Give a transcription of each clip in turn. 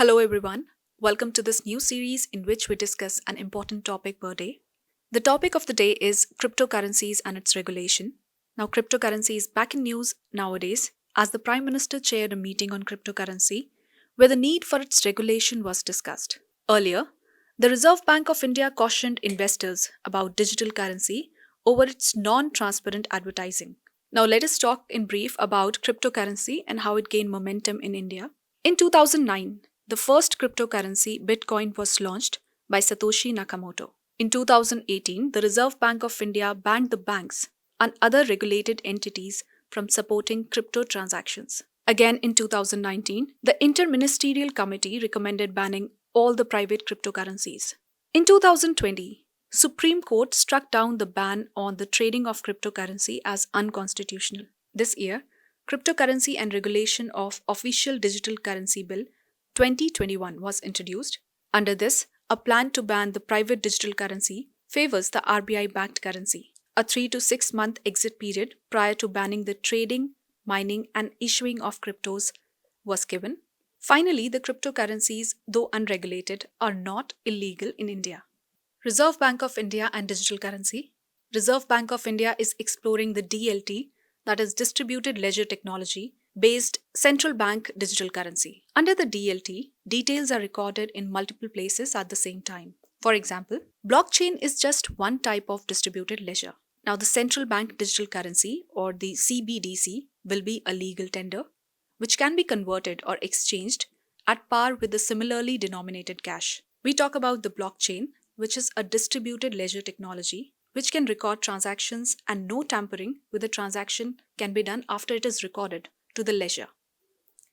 Hello, everyone. Welcome to this new series in which we discuss an important topic per day. The topic of the day is cryptocurrencies and its regulation. Now, cryptocurrency is back in news nowadays as the Prime Minister chaired a meeting on cryptocurrency where the need for its regulation was discussed. Earlier, the Reserve Bank of India cautioned investors about digital currency over its non transparent advertising. Now, let us talk in brief about cryptocurrency and how it gained momentum in India. In 2009, the first cryptocurrency, Bitcoin, was launched by Satoshi Nakamoto. In 2018, the Reserve Bank of India banned the banks and other regulated entities from supporting crypto transactions. Again, in 2019, the Interministerial Committee recommended banning all the private cryptocurrencies. In 2020, Supreme Court struck down the ban on the trading of cryptocurrency as unconstitutional. This year, Cryptocurrency and Regulation of Official Digital Currency Bill 2021 was introduced. Under this, a plan to ban the private digital currency favors the RBI-backed currency. A 3 to 6 month exit period prior to banning the trading, mining, and issuing of cryptos was given. Finally, the cryptocurrencies, though unregulated, are not illegal in India. Reserve Bank of India and digital currency. Reserve Bank of India is exploring the DLT, that is distributed ledger technology, based central bank digital currency. Under the DLT, details are recorded in multiple places at the same time. For example, blockchain is just one type of distributed ledger. Now, the central bank digital currency, or the CBDC, will be a legal tender, which can be converted or exchanged at par with the similarly denominated cash. We talk about the blockchain, which is a distributed ledger technology, which can record transactions and no tampering with the transaction can be done after it is recorded to the ledger.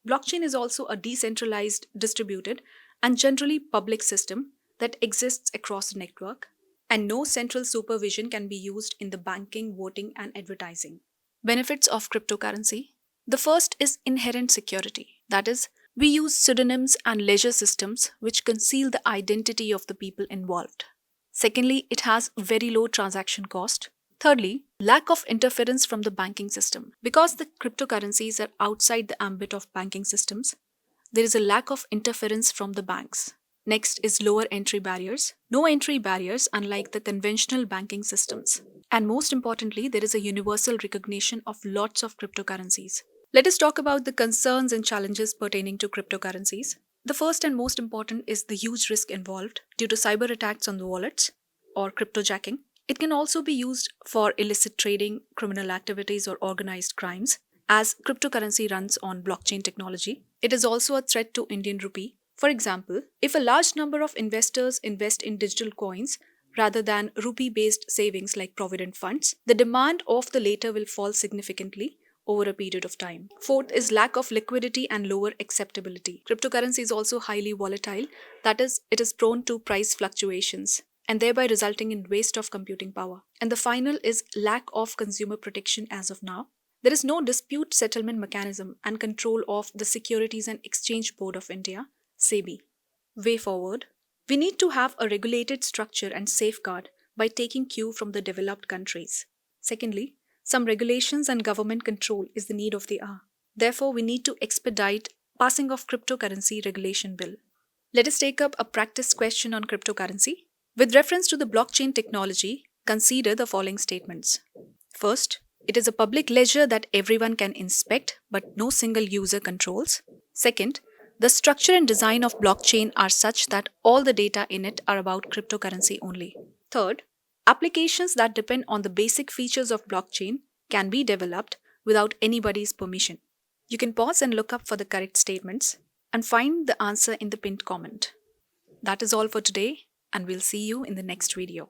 Blockchain is also a decentralized, distributed, and generally public system that exists across the network, and no central supervision can be used in the banking, voting, and advertising. Benefits of cryptocurrency. The first is inherent security. That is, we use pseudonyms and ledger systems which conceal the identity of the people involved. Secondly, it has very low transaction cost. Thirdly, lack of interference from the banking system. Because the cryptocurrencies are outside the ambit of banking systems, there is a lack of interference from the banks. Next is lower entry barriers. No entry barriers unlike the conventional banking systems. And most importantly, there is a universal recognition of lots of cryptocurrencies. Let us talk about the concerns and challenges pertaining to cryptocurrencies. The first and most important is the huge risk involved due to cyber attacks on the wallets or cryptojacking. It can also be used for illicit trading, criminal activities, or organized crimes, as cryptocurrency runs on blockchain technology. It is also a threat to Indian rupee. For example, if a large number of investors invest in digital coins rather than rupee-based savings like provident funds, the demand of the latter will fall significantly over a period of time. Fourth is lack of liquidity and lower acceptability. Cryptocurrency is also highly volatile, that is, it is prone to price fluctuations and thereby resulting in waste of computing power. And the final is lack of consumer protection as of now. There is no dispute settlement mechanism and control of the Securities and Exchange Board of India, SEBI. Way forward, we need to have a regulated structure and safeguard by taking cue from the developed countries. Secondly, some regulations and government control is the need of the hour. Therefore, we need to expedite passing of cryptocurrency regulation bill. Let us take up a practice question on cryptocurrency. With reference to the blockchain technology, consider the following statements. First, it is a public ledger that everyone can inspect but no single user controls. Second, the structure and design of blockchain are such that all the data in it are about cryptocurrency only. Third, applications that depend on the basic features of blockchain can be developed without anybody's permission. You can pause and look up for the correct statements and find the answer in the pinned comment. That is all for today, and we'll see you in the next video.